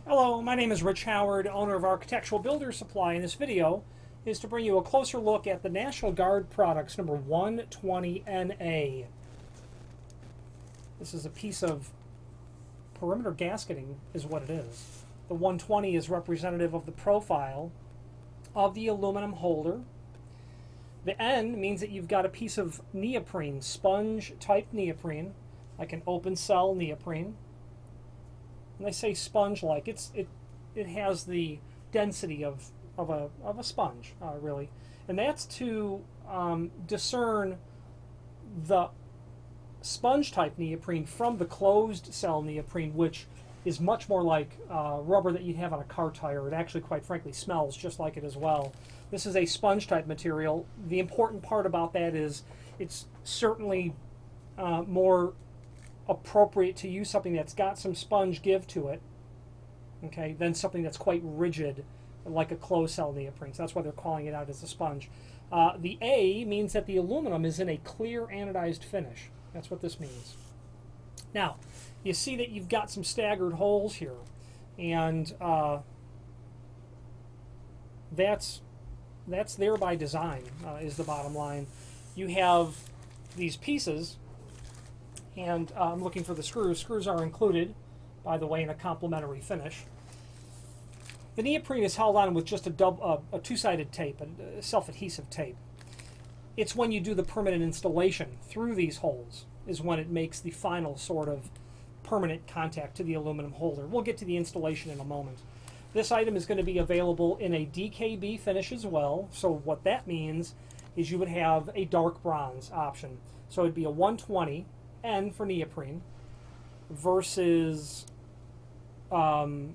Hello, my name is Rich Howard, owner of Architectural Builder Supply, and this video is to bring you a closer look at the National Guard products number 120NA. This is a piece of perimeter gasketing is what it is. The 120 is representative of the profile of the aluminum holder. The N means that you've got a piece of neoprene, sponge type neoprene, like an open cell neoprene. And they say sponge-like. It has the density of a sponge, really, and that's to discern the sponge-type neoprene from the closed cell neoprene, which is much more like rubber that you'd have on a car tire. It actually, quite frankly, smells just like it as well. This is a sponge-type material. The important part about that is it's certainly more appropriate to use something that's got some sponge give to it, okay, than something that's quite rigid like a closed cell neoprene. So that's why they're calling it out as a sponge. The A means that the aluminum is in a clear anodized finish. That's what this means. Now, you see that you've got some staggered holes here, and that's there by design, is the bottom line. You have these pieces, and I'm looking for the screws. Screws are included, by the way, in a complementary finish. The neoprene is held on with just a two-sided tape, a self-adhesive tape. It's when you do the permanent installation through these holes is when it makes the final sort of permanent contact to the aluminum holder. We'll get to the installation in a moment. This item is going to be available in a DKB finish as well. So what that means is you would have a dark bronze option. So it'd be a 120 N for neoprene versus other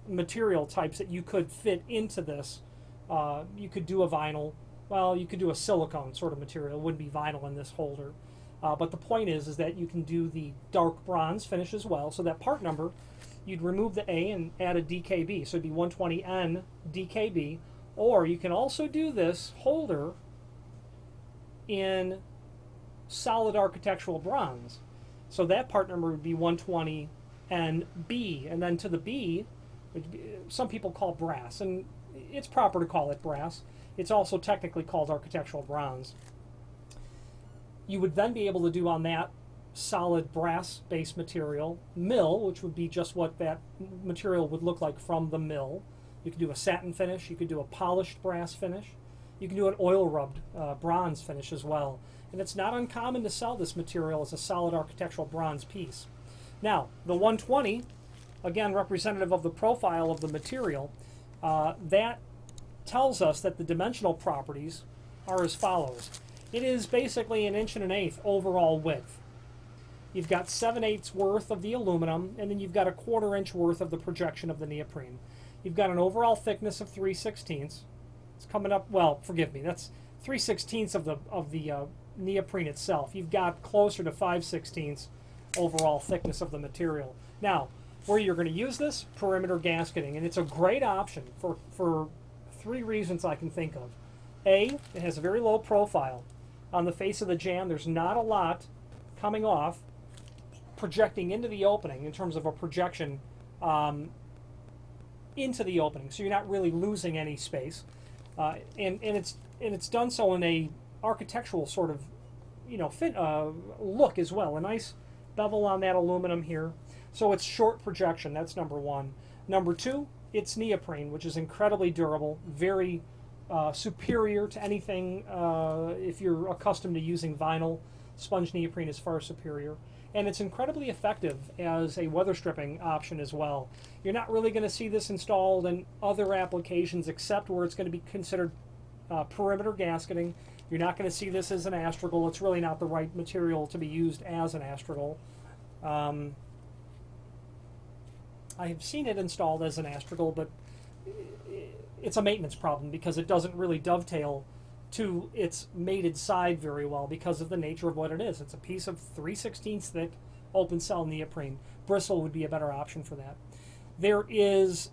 material types that you could fit into this. You could do a vinyl. Well, you could do a silicone sort of material. It wouldn't be vinyl in this holder. But the point is that you can do the dark bronze finish as well. So that part number, you'd remove the A and add a DKB. So it'd be 120N DKB. Or you can also do this holder in solid architectural bronze. So that part number would be 120NB. And then to the B, some people call brass. And it's proper to call it brass. It's also technically called architectural bronze. You would then be able to do on that solid brass based material mill, which would be just what that material would look like from the mill. You could do a satin finish. You could do a polished brass finish. You can do an oil rubbed bronze finish as well. And it's not uncommon to sell this material as a solid architectural bronze piece. Now, the 120, again representative of the profile of the material, that tells us that the dimensional properties are as follows. It is basically 1 1/8 overall width. You've got 7/8 worth of the aluminum, and then you've got 1/4 inch worth of the projection of the neoprene. You've got an overall thickness of 3/16. It's coming up, well, forgive me, that's 3/16 of the neoprene itself. You've got closer to 5/16 overall thickness of the material. Now, where you're going to use this, perimeter gasketing, and it's a great option for 3 reasons I can think of. A, it has a very low profile. On the face of the jamb, there's not a lot coming off, projecting into the opening in terms of a projection into the opening, so you're not really losing any space. And it's done so in a architectural sort of fit look as well. A nice bevel on that aluminum here. So it's short projection. That's number 1. Number 2, it's neoprene, which is incredibly durable, very superior to anything. If you're accustomed to using vinyl, sponge neoprene is far superior. And it's incredibly effective as a weather stripping option as well. You're not really going to see this installed in other applications except where it's going to be considered perimeter gasketing. You're not going to see this as an astragal. It's really not the right material to be used as an astragal. I have seen it installed as an astragal, but it's a maintenance problem because it doesn't really dovetail to its mated side very well because of the nature of what it is. It's a piece of 3/16 thick open cell neoprene. Bristle would be a better option for that. There is,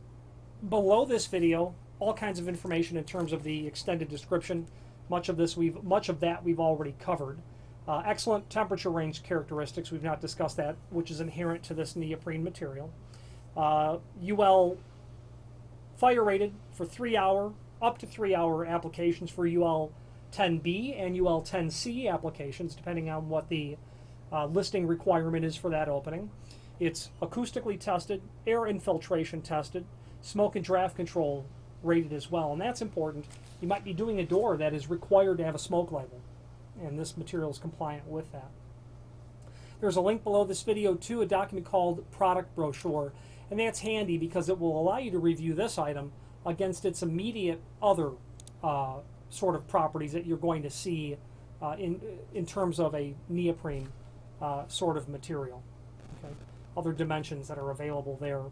below this video, all kinds of information in terms of the extended description. Much of that we've already covered. Excellent temperature range characteristics. We've not discussed that, which is inherent to this neoprene material. UL fire rated for 3-hour, up to 3-hour applications for UL 10B and UL 10C applications, depending on what the listing requirement is for that opening. It's acoustically tested, air infiltration tested, smoke and draft control rated as well, and that's important. You might be doing a door that is required to have a smoke label, and this material is compliant with that. There's a link below this video to a document called Product Brochure, and that's handy because it will allow you to review this item against its immediate other sort of properties that you're going to see in terms of a neoprene sort of material. Okay? Other dimensions that are available there,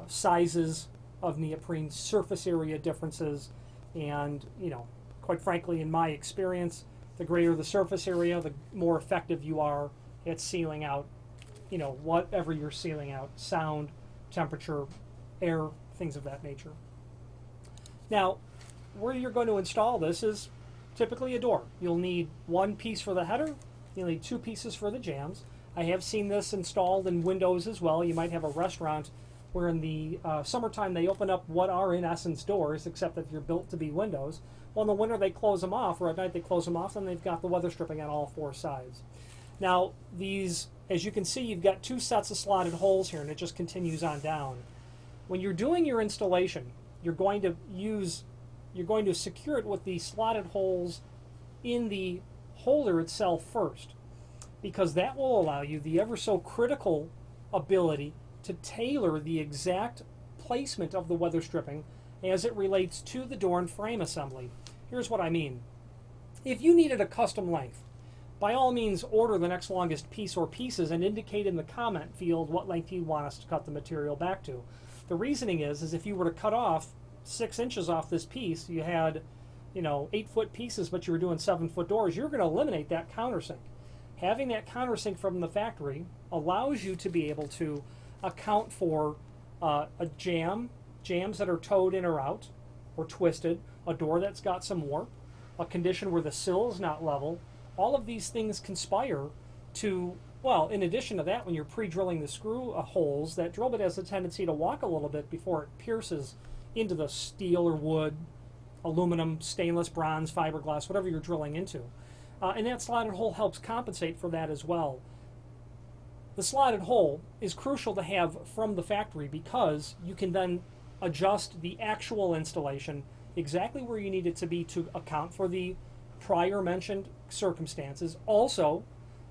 sizes of neoprene, surface area differences, and quite frankly, in my experience, the greater the surface area, the more effective you are at sealing out, whatever you're sealing out, sound, temperature, air, things of that nature. Now, where you're going to install this is typically a door. You'll need one piece for the header, you'll need 2 pieces for the jambs. I have seen this installed in windows as well. You might have a restaurant where in the summertime they open up what are in essence doors, except that they're built to be windows. Well, in the winter they close them off, or at night they close them off, and they've got the weather stripping on all 4 sides. Now, these, as you can see, you've got 2 sets of slotted holes here, and it just continues on down. When you're doing your installation, you're going to secure it with the slotted holes in the holder itself first, because that will allow you the ever so critical ability to tailor the exact placement of the weather stripping as it relates to the door and frame assembly. Here's what I mean. If you needed a custom length, by all means order the next longest piece or pieces and indicate in the comment field what length you want us to cut the material back to. The reasoning is if you were to cut off 6 inches off this piece, you had 8-foot pieces, but you were doing 7-foot doors, you're going to eliminate that countersink. Having that countersink from the factory allows you to be able to account for jams that are towed in or out or twisted, a door that's got some warp, a condition where the sill is not level. All of these things conspire to, well, in addition to that, when you're pre-drilling the screw holes, that drill bit has a tendency to walk a little bit before it pierces into the steel or wood, aluminum, stainless, bronze, fiberglass, whatever you're drilling into. And that slotted hole helps compensate for that as well. The slotted hole is crucial to have from the factory because you can then adjust the actual installation exactly where you need it to be to account for the prior mentioned circumstances. Also,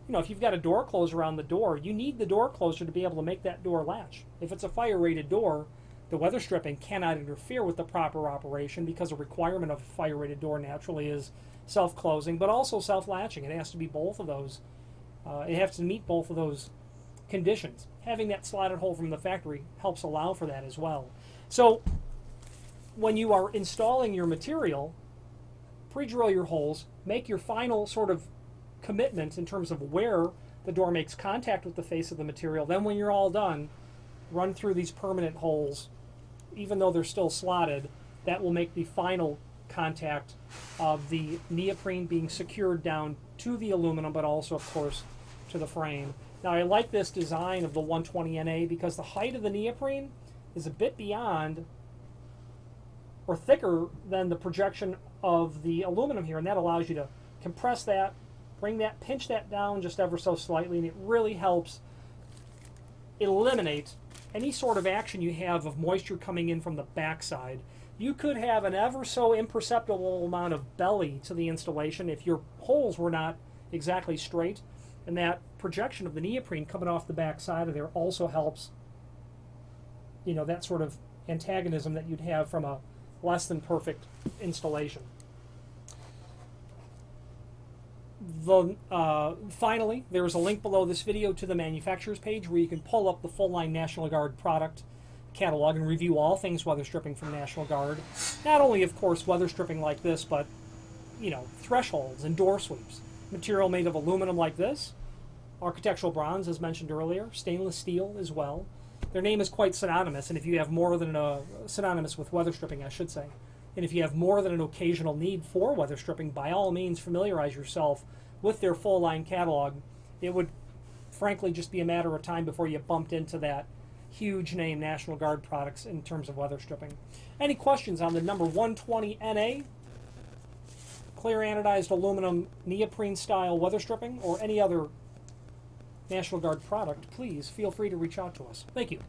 if you've got a door closer on the door, you need the door closer to be able to make that door latch. If it's a fire-rated door, the weather stripping cannot interfere with the proper operation because a requirement of a fire-rated door naturally is self-closing, but also self-latching. It has to be both of those. It has to meet both of those conditions. Having that slotted hole from the factory helps allow for that as well. So when you are installing your material, pre-drill your holes, make your final sort of commitment in terms of where the door makes contact with the face of the material. Then when you're all done, run through these permanent holes, even though they're still slotted. That will make the final contact of the neoprene being secured down to the aluminum, but also, of course, to the frame. Now, I like this design of the 120NA because the height of the neoprene is a bit beyond or thicker than the projection of the aluminum here, and that allows you to compress that, bring that, pinch that down just ever so slightly, and it really helps eliminate any sort of action you have of moisture coming in from the backside. You could have an ever so imperceptible amount of belly to the installation if your holes were not exactly straight, and that projection of the neoprene coming off the backside of there also helps, that sort of antagonism that you'd have from a less than perfect installation. Finally, there is a link below this video to the manufacturer's page where you can pull up the full line National Guard product catalog and review all things weather stripping from National Guard. Not only, of course, weather stripping like this, but thresholds and door sweeps. Material made of aluminum like this, architectural bronze as mentioned earlier, stainless steel as well. Their name is quite synonymous, and if you have more than synonymous with weather stripping, I should say. And if you have more than an occasional need for weather stripping, by all means familiarize yourself with their full line catalog, it would frankly just be a matter of time before you bumped into that huge name National Guard products in terms of weather stripping. Any questions on the number 120 NA, clear anodized aluminum neoprene style weather stripping, or any other National Guard product, please feel free to reach out to us. Thank you.